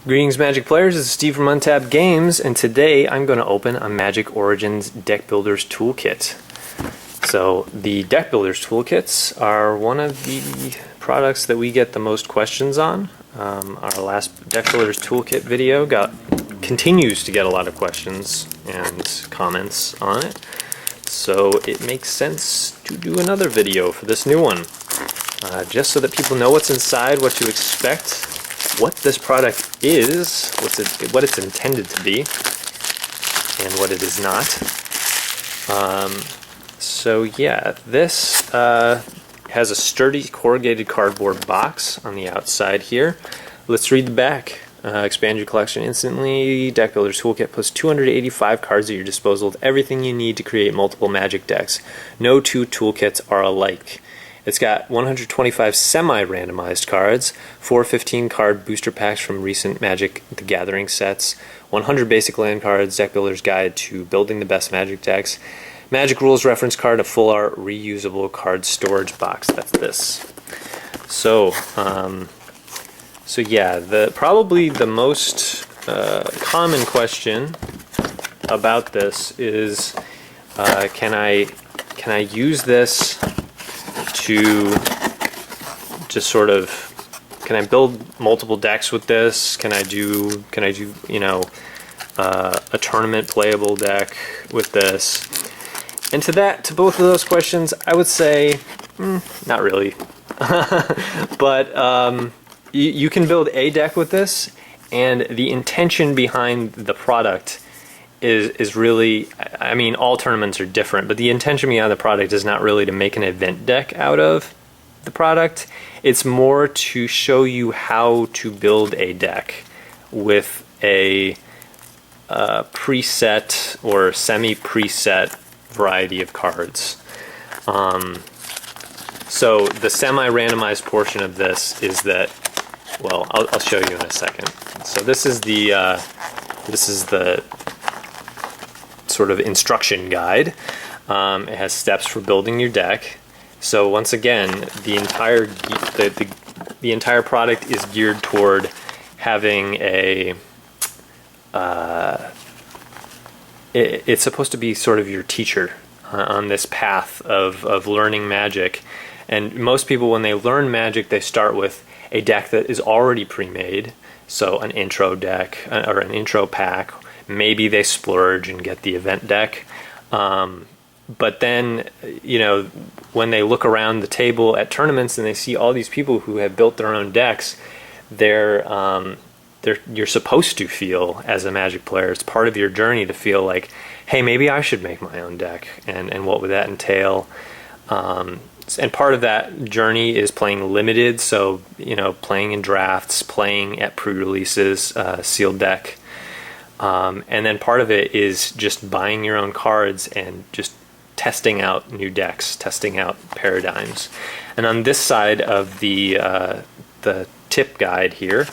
Greetings, Magic players. This is Steve from Untapped Games, and today I'm going to open a Magic Origins Deck Builders Toolkit. So the Deck Builders Toolkits are one of the products that we get the most questions on. Our last Deck Builders Toolkit video continues to get a lot of questions and comments on it. So it makes sense to do another video for this new one, just so that people know what's inside, what to expect, what this product is, what it's intended to be, and what it is not. So yeah, this has a sturdy corrugated cardboard box on the outside here. Let's read the back. Expand your collection instantly. Deck Builders Toolkit plus 285 cards at your disposal with everything you need to create multiple Magic decks. No two toolkits are alike. It's got 125 semi-randomized cards, 4 15-card booster packs from recent Magic the Gathering sets, 100 basic land cards, Deck Builder's Guide to Building the Best Magic Decks, Magic Rules reference card, a full art reusable card storage box. That's this. So yeah, probably the most common question about this is, can I use this to just sort of, can I build multiple decks with this? Can I do you know, a tournament playable deck with this? And to both of those questions, I would say not really. But you can build a deck with this, and the intention behind the product is really, I mean, all tournaments are different, but the intention behind the product is not really to make an event deck out of the product. It's more to show you how to build a deck with a preset or semi-preset variety of cards. So the semi-randomized portion of this is that, well, I'll show you in a second. So this is the sort of instruction guide. It has steps for building your deck. So once again, the entire product is geared toward having a it's supposed to be sort of your teacher on this path of learning Magic. And most people, when they learn Magic, they start with a deck that is already pre-made, so an intro deck or an intro pack. Maybe they splurge and get the event deck, but then, you know, when they look around the table at tournaments and they see all these people who have built their own decks, you're supposed to feel, as a Magic player, it's part of your journey to feel like, hey, maybe I should make my own deck, and what would that entail? And part of that journey is playing limited, so, you know, playing in drafts, playing at pre-releases, sealed deck. And then part of it is just buying your own cards and just testing out new decks, testing out paradigms. And on this side of the tip guide here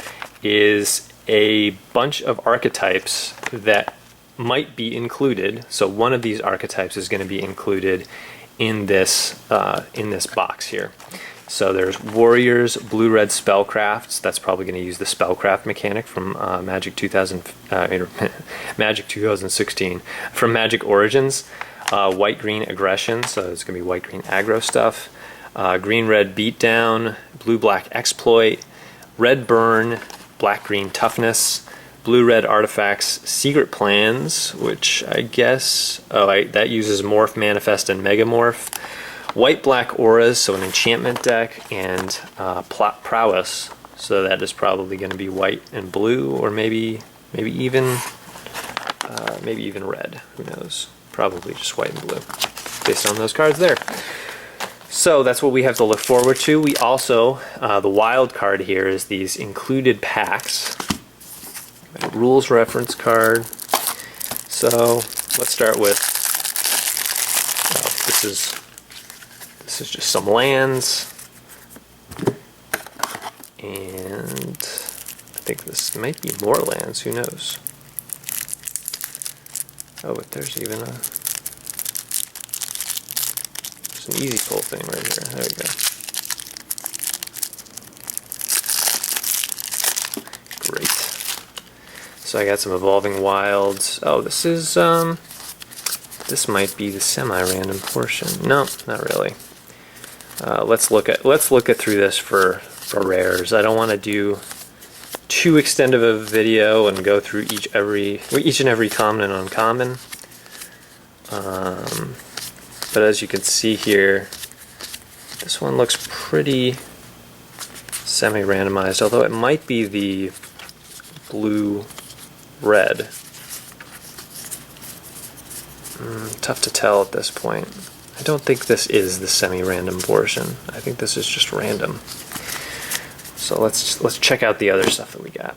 is a bunch of archetypes that might be included. So one of these archetypes is going to be included in this box here. So there's Warriors, Blue-Red Spellcrafts. That's probably going to use the Spellcraft mechanic from Magic 2016 from Magic Origins. White-Green Aggression, so it's going to be White-Green aggro stuff. Green-Red Beatdown, Blue-Black Exploit, Red Burn, Black-Green Toughness, Blue-Red Artifacts, Secret Plans, which I guess, that uses Morph, Manifest, and Megamorph. White-Black Auras, so an enchantment deck, and Prowess, so that is probably going to be white and blue, or maybe even red. Who knows? Probably just white and blue, based on those cards there. So that's what we have to look forward to. We also, the wild card here is these included packs. Rules reference card. So let's start with, this is just some lands, and I think this might be more lands, who knows. Oh, but there's even there's an easy pull thing right here. There we go. Great. So I got some Evolving Wilds. Oh, this is, this might be the semi-random portion. No, not really. Let's look at through this for rares. I don't want to do too extended of a video and go through each and every common and uncommon. But as you can see here, this one looks pretty semi-randomized, although it might be the blue-red. Tough to tell at this point. I don't think this is the semi-random portion. I think this is just random. So let's check out the other stuff that we got.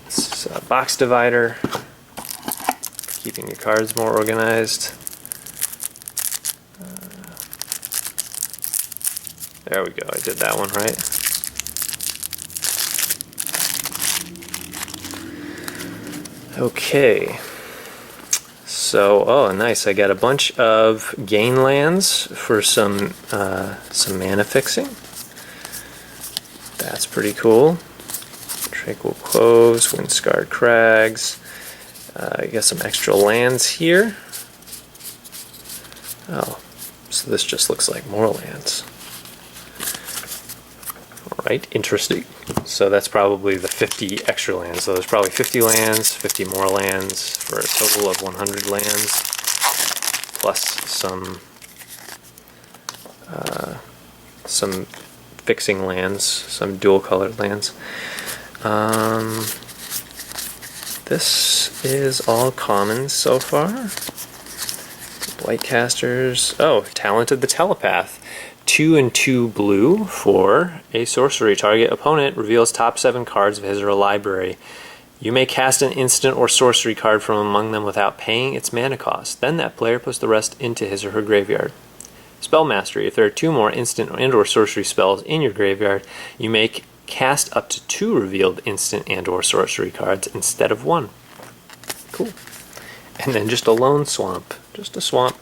This is a box divider, keeping your cards more organized. There we go, I did that one right. Okay, so, oh nice, I got a bunch of gain lands for some mana fixing. That's pretty cool. Tranquil Coves, Windscarred Crags. I got some extra lands here. Oh, so this just looks like more lands. Alright, interesting. So that's probably the 50 extra lands. So there's probably 50 lands, 50 more lands, for a total of 100 lands, plus some fixing lands, some dual colored lands. This is all common so far. Blightcasters. Oh, Talented the Telepath. 2 and 2 blue for a sorcery. Target opponent reveals top 7 cards of his or her library. You may cast an instant or sorcery card from among them without paying its mana cost. Then that player puts the rest into his or her graveyard. Spell Mastery. If there are 2 more instant and or sorcery spells in your graveyard, you may cast up to 2 revealed instant and or sorcery cards instead of 1. Cool. And then just a lone swamp. Just a swamp.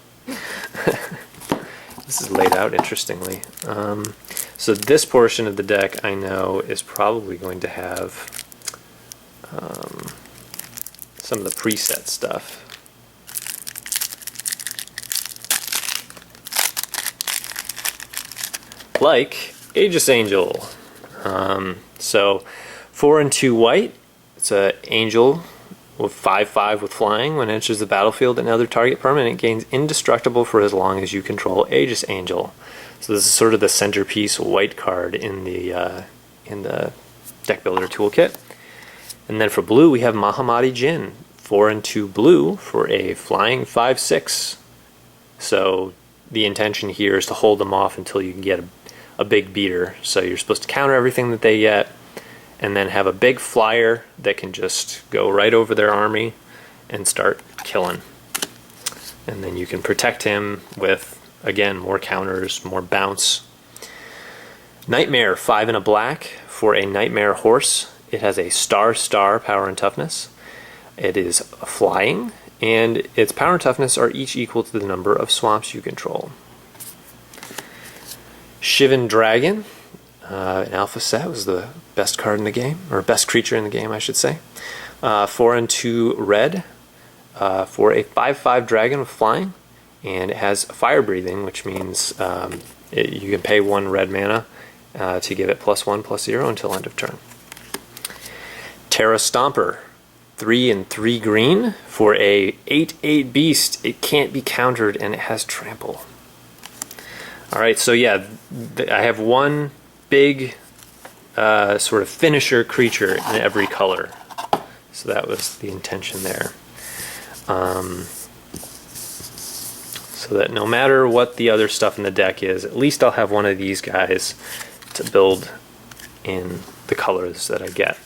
This is laid out interestingly. So this portion of the deck I know is probably going to have some of the preset stuff. Like Aegis Angel. So 4 and 2 white. It's an angel with 5/5 with flying. When it enters the battlefield, another target permanent gains indestructible for as long as you control Aegis Angel. So this is sort of the centerpiece white card in the deck builder toolkit. And then for blue we have Mahamati Jin, 4 and 2 blue for a flying 5/6. So the intention here is to hold them off until you can get a big beater. So you're supposed to counter everything that they get, and then have a big flyer that can just go right over their army and start killing. And then you can protect him with, again, more counters, more bounce. Nightmare, 5 and a black for a Nightmare Horse. It has a star power and toughness. It is flying, and its power and toughness are each equal to the number of swamps you control. Shivan Dragon. An alpha set was the best card in the game, or best creature in the game, I should say. 4 and 2 red for a 5/5 dragon with flying, and it has fire breathing, which means you can pay 1 red mana to give it +1/+0 until end of turn. Terra Stomper, 3 and 3 green for a 8/8 beast. It can't be countered and it has trample. All right, so yeah, I have one big sort of finisher creature in every color. So that was the intention there. So that no matter what the other stuff in the deck is, at least I'll have one of these guys to build in the colors that I get.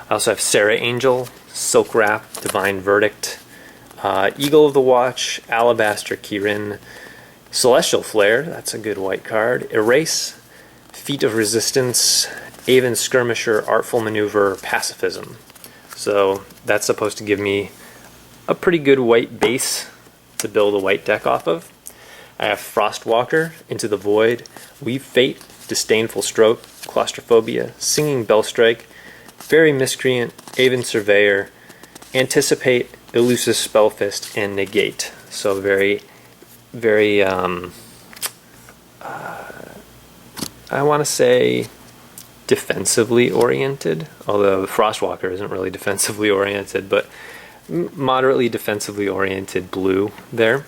I also have Sarah Angel, Silk Wrap, Divine Verdict, Eagle of the Watch, Alabaster Kirin, Celestial Flare, that's a good white card, Erase, Feat of Resistance, Aven Skirmisher, Artful Maneuver, Pacifism. So that's supposed to give me a pretty good white base to build a white deck off of. I have Frostwalker, Into the Void, Weave Fate, Disdainful Stroke, Claustrophobia, Singing Bellstrike, Very Miscreant, Aven Surveyor, Anticipate, Elusive Spellfist, and Negate. So very, very, I want to say defensively oriented, although Frostwalker isn't really defensively oriented, but moderately defensively oriented blue there.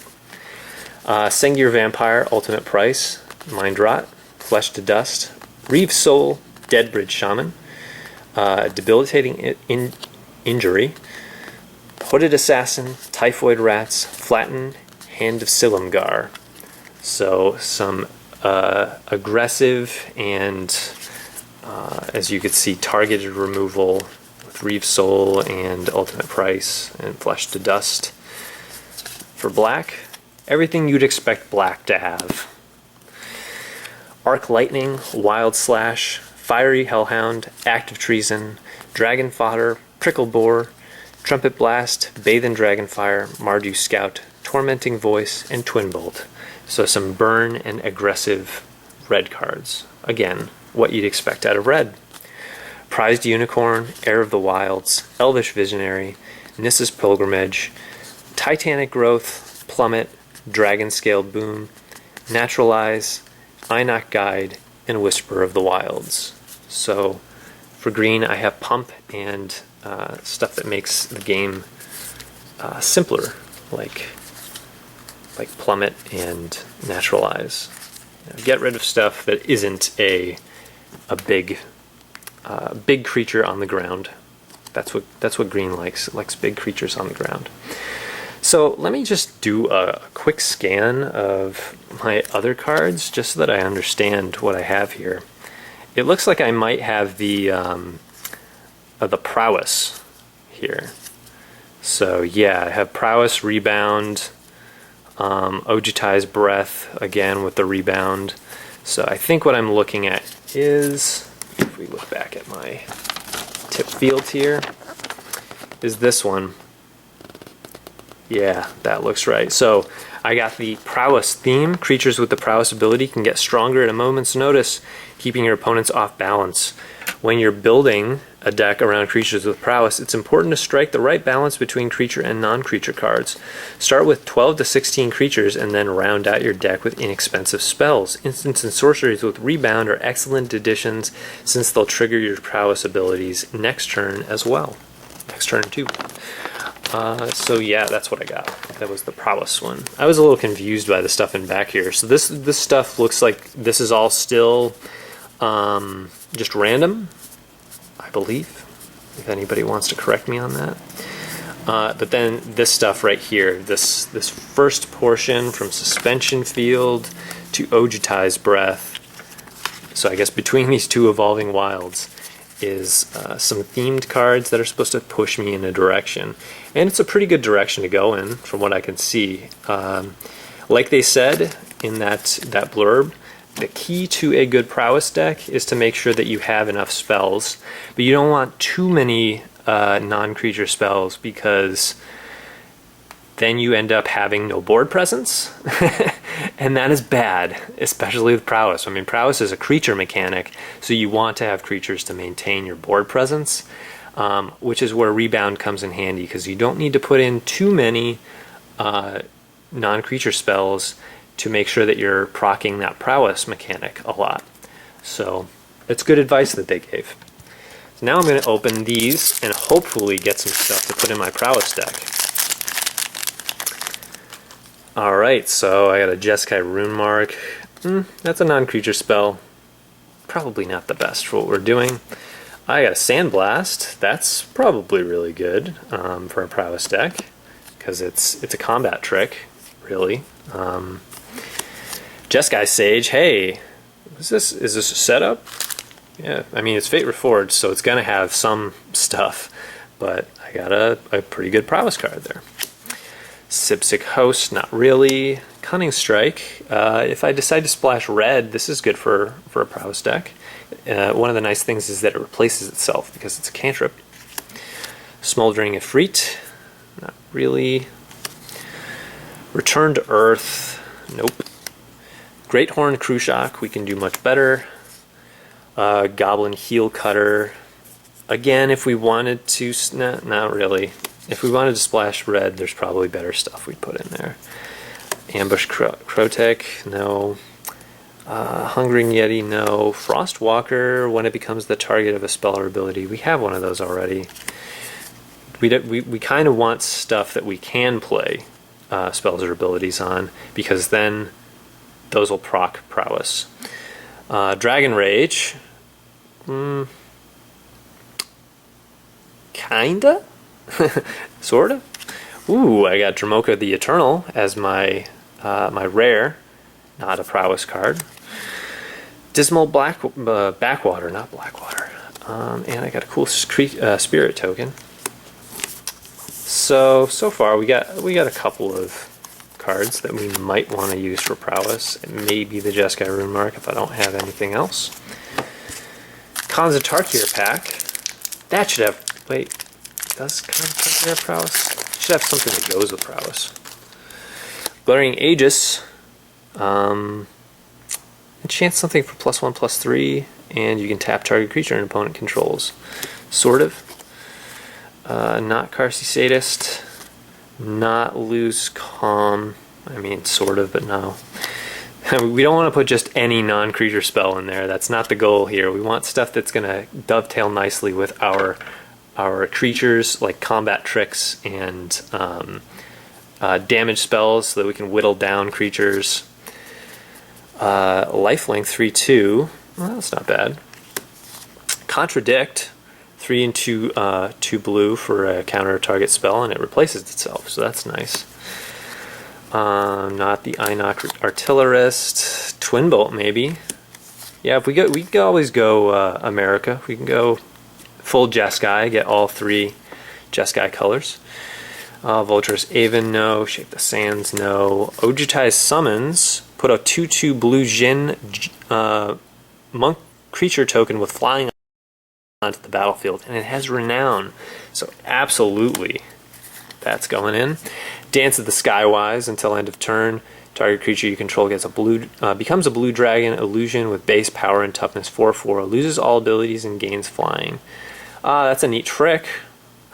Sengir Vampire, Ultimate Price, Mind Rot, Flesh to Dust, Reeve Soul, Deadbridge Shaman, Debilitating Injury, Hooded Assassin, Typhoid Rats, Flatten, Hand of Silumgar. So some aggressive and, as you could see, targeted removal with Reeve Soul and Ultimate Price and Flesh to Dust. For black, everything you'd expect black to have. Arc Lightning, Wild Slash, Fiery Hellhound, Active Treason, Dragon Fodder, Prickle Boar, Trumpet Blast, Bathe in Dragonfire, Mardu Scout, Tormenting Voice, and Twin Bolt. So some burn and aggressive red cards. Again, what you'd expect out of red. Prized Unicorn, Heir of the Wilds, Elvish Visionary, Nissa's Pilgrimage, Titanic Growth, Plummet, Dragon Scaled Boon, Naturalize, Inoc Guide, and Whisper of the Wilds. So for green, I have Pump and stuff that makes the game simpler, like Plummet and Naturalize. Get rid of stuff that isn't a big creature on the ground. That's what green likes. It likes big creatures on the ground. So let me just do a quick scan of my other cards just so that I understand what I have here. It looks like I might have the Prowess here. So yeah, I have Prowess, Rebound, Ojutai's Breath, again with the Rebound. So I think what I'm looking at is, if we look back at my tip field here, is this one. Yeah, that looks right. So I got the Prowess theme. Creatures with the Prowess ability can get stronger at a moment's notice, keeping your opponents off balance. When you're building a deck around creatures with prowess, it's important to strike the right balance between creature and non-creature cards. Start with 12 to 16 creatures and then round out your deck with inexpensive spells. Instants and sorceries with Rebound are excellent additions since they'll trigger your prowess abilities next turn as well. Next turn too. So yeah, that's what I got. That was the Prowess one. I was a little confused by the stuff in back here. So this stuff looks like this is all still just random, I believe, if anybody wants to correct me on that. But then this stuff right here, this first portion from Suspension Field to Ojutai's Breath, so I guess between these two Evolving Wilds, is some themed cards that are supposed to push me in a direction. And it's a pretty good direction to go in, from what I can see. Like they said in that blurb, the key to a good prowess deck is to make sure that you have enough spells, but you don't want too many non-creature spells, because then you end up having no board presence, and that is bad, especially with prowess. I mean, prowess is a creature mechanic, so you want to have creatures to maintain your board presence, which is where Rebound comes in handy, because you don't need to put in too many non-creature spells to make sure that you're proccing that prowess mechanic a lot. So it's good advice that they gave. So now I'm going to open these and hopefully get some stuff to put in my prowess deck. Alright, so I got a Jeskai Runemark. That's a non-creature spell. Probably not the best for what we're doing. I got a Sandblast. That's probably really good for a prowess deck, because it's a combat trick, really. Jeskai Sage, hey, is this a setup? Yeah, I mean, it's Fate Reforged, so it's gonna have some stuff, but I got a pretty good prowess card there. Sipsic Host, not really. Cunning Strike, if I decide to splash red, this is good for a prowess deck. One of the nice things is that it replaces itself because it's a cantrip. Smoldering Ifrit, not really. Return to Earth, nope. Great Horn Krushak, we can do much better. Goblin Heel Cutter, Again, if we wanted to, not really. If we wanted to splash red, there's probably better stuff we'd put in there. Ambush Krotek, no. Hungering Yeti, no. Frostwalker, when it becomes the target of a spell or ability. We have one of those already. We kind of want stuff that we can play spells or abilities on, because then those will proc prowess. Dragon Rage, kinda? Sorta? Ooh, I got Dramoka the Eternal as my my rare, not a prowess card. Dismal Backwater, not Blackwater. And I got a cool spirit token. So far we got a couple of cards that we might want to use for prowess. It may be the Jeskai Rune Mark if I don't have anything else. Khans of Tarkir pack. That should have... Wait, does Khans of Tarkir have prowess? It should have something that goes with prowess. Glaring Aegis. Enchant something for +1/+3, and you can tap target creature an opponent controls. Sort of. Not Karsi Sadist. Not Lose Calm. I mean, sort of, but no. We don't want to put just any non-creature spell in there. That's not the goal here. We want stuff that's going to dovetail nicely with our creatures, like combat tricks and damage spells, so that we can whittle down creatures. Lifelink 3/2. Well, that's not bad. Contradict 3 and 2 blue for a counter target spell, and it replaces itself, so that's nice. Not the Einok Artillerist. Twin Bolt maybe. Yeah, if we could always go America. We can go full Jeskai, get all 3 Jeskai colors. Vulture's Aven, no. Shake the Sands, no. Ojutai's Summons. Put a 2/2 blue Jin monk creature token with flying onto the battlefield, and it has Renown, so absolutely that's going in. Dance of the Skywise until end of turn. Target creature you control gets becomes a blue dragon illusion with base power and toughness 4/4, loses all abilities and gains flying. That's a neat trick.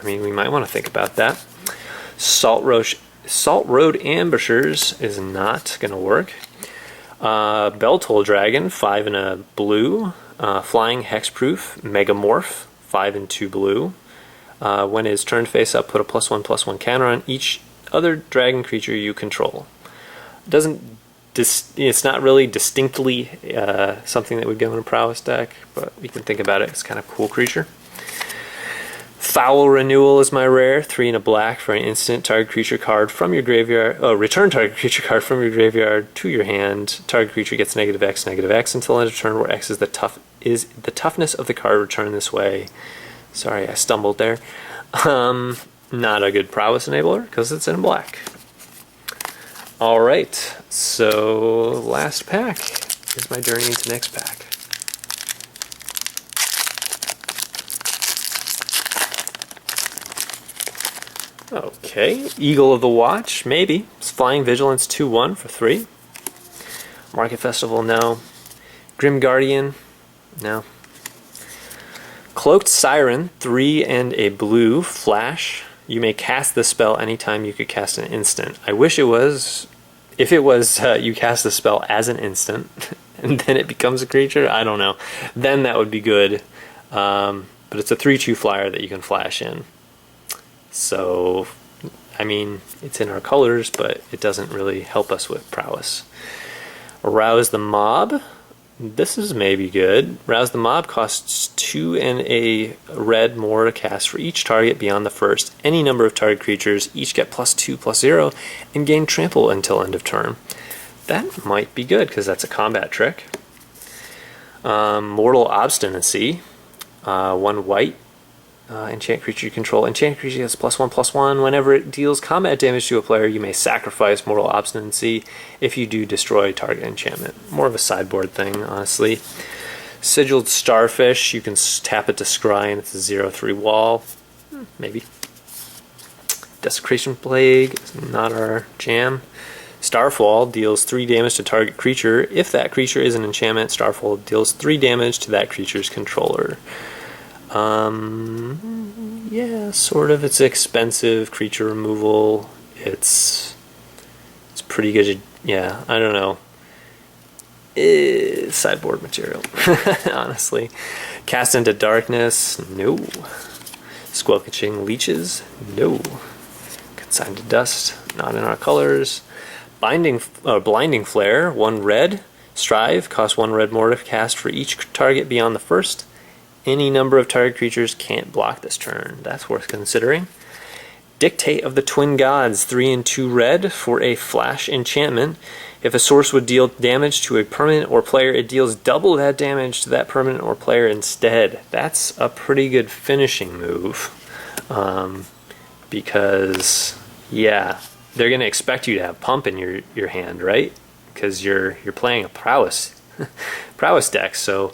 I mean, we might want to think about that. Salt Road Ambushers is not going to work. Beltoll Dragon, 5 and a blue. Flying Hexproof Megamorph, 5 and 2 blue. When it is turned face up, put a +1/+1 counter on each other dragon creature you control. It's not really distinctly something that would go in a prowess deck, but we can think about it. It's kind of a cool creature. Foul Renewal is my rare, 3 and a black for an instant. Target creature card from your graveyard. Return target creature card from your graveyard to your hand. Target creature gets -X until end of turn, where X is the toughness of the card returned this way. Sorry, I stumbled there. Not a good prowess enabler because it's in black. All right, so last pack is my journey into next pack. Okay, Eagle of the Watch, maybe. It's Flying Vigilance 2/1 for 3. Market Festival, no. Grim Guardian, no. Cloaked Siren, 3 and a blue, flash. You may cast this spell anytime you could cast an instant. I wish it was, if it was you cast the spell as an instant, and then it becomes a creature, I don't know. Then that would be good. But it's a 3/2 flyer that you can flash in. So, I mean, it's in our colors, but it doesn't really help us with prowess. Arouse the Mob. This is maybe good. Rouse the Mob costs 2 and a red more to cast for each target beyond the first. Any number of target creatures each get +2/+0 and gain trample until end of turn. That might be good because that's a combat trick. Mortal Obstinacy. 1 white. Enchant creature you control. Enchant creature gets +1/+1. Whenever it deals combat damage to a player, you may sacrifice Mortal Obstinacy. If you do, destroy target enchantment. More of a sideboard thing, honestly. Sigiled Starfish, you can tap it to scry, and it's a 0/3 wall. Maybe. Desecration Plague is not our jam. Starfall deals 3 damage to target creature. If that creature is an enchantment, Starfall deals 3 damage to that creature's controller. Yeah, sort of. It's expensive creature removal. It's pretty good. Yeah, I don't know. Sideboard material, honestly. Cast into Darkness, no. Squelching Leeches, no. Consigned to Dust, not in our colors. Blinding Flare, 1 red. Strive, costs 1 red more to cast for each target beyond the first. Any number of target creatures can't block this turn. That's worth considering. Dictate of the Twin Gods, 3 and 2 red for a flash enchantment. If a source would deal damage to a permanent or player, it deals double that damage to that permanent or player instead. That's a pretty good finishing move. Because, yeah, they're going to expect you to have Pump in your hand, right? Because you're playing a prowess deck, so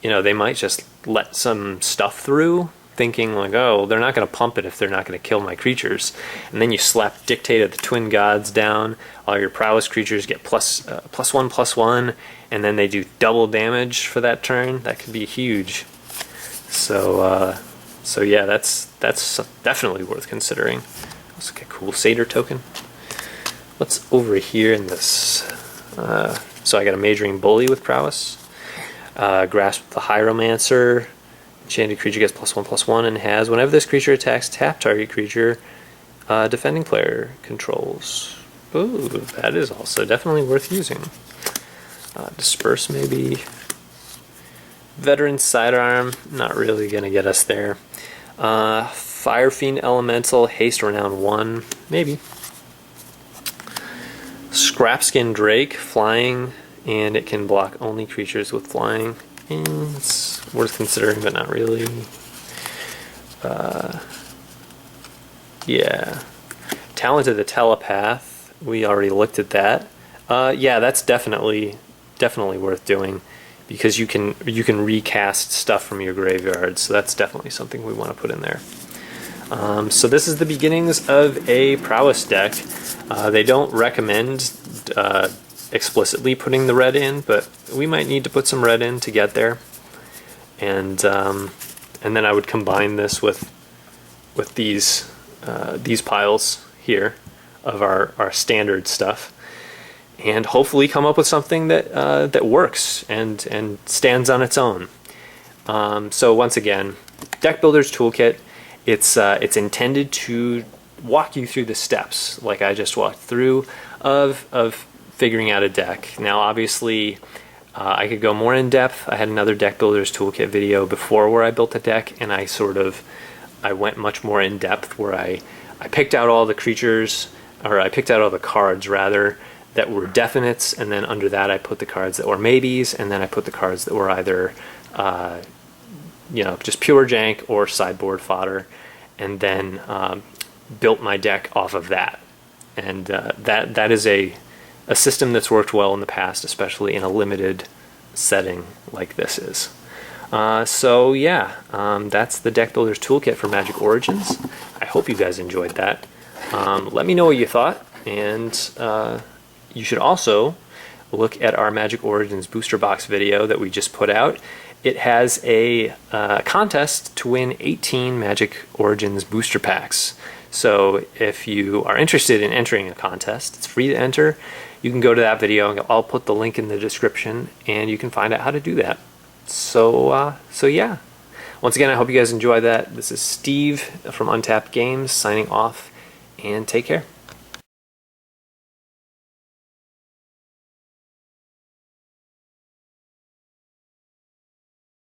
they might just let some stuff through, thinking like, oh, they're not going to pump it if they're not going to kill my creatures. And then you slap Dictate of the Twin Gods down, all your prowess creatures get +1/+1, and then they do double damage for that turn. That could be huge. So yeah, that's definitely worth considering. Let's get a cool Satyr token. What's over here in this? So I got a Majoring Bully with prowess. Grasp the Hieromancer. Enchanted creature gets +1/+1 and has, whenever this creature attacks, tap target creature defending player controls. Ooh, that is also definitely worth using. Disperse maybe. Veteran Sidearm, not really going to get us there. Fire Fiend Elemental, Haste Renown 1, maybe. Scrapskin Drake, flying, and it can block only creatures with flying. It's worth considering, but not really. Yeah. Talent of the Telepath, we already looked at that. Yeah, that's definitely worth doing, because you can recast stuff from your graveyard, so that's definitely something we want to put in there. So this is the beginnings of a prowess deck. They don't recommend explicitly putting the red in, but we might need to put some red in to get there. And then I would combine this with these piles here of our standard stuff, and hopefully come up with something that works and stands on its own. So once again, Deck Builder's Toolkit. It's intended to walk you through the steps, like I just walked through, of figuring out a deck. Now, obviously, I could go more in depth. I had another Deck Builder's Toolkit video before where I built a deck, and I went much more in depth, where I picked out all the creatures, or I picked out all the cards rather, that were definites, and then under that I put the cards that were maybes, and then I put the cards that were either just pure jank or sideboard fodder, and then built my deck off of that. And that is a system that's worked well in the past, especially in a limited setting like this is. So yeah, that's the Deck Builder's Toolkit for Magic Origins. I hope you guys enjoyed that. Let me know what you thought, and you should also look at our Magic Origins booster box video that we just put out. It has a contest to win 18 Magic Origins booster packs. So if you are interested in entering a contest, it's free to enter. You can go to that video. I'll put the link in the description, and you can find out how to do that. So yeah. Once again, I hope you guys enjoy that. This is Steve from Untapped Games signing off, and take care.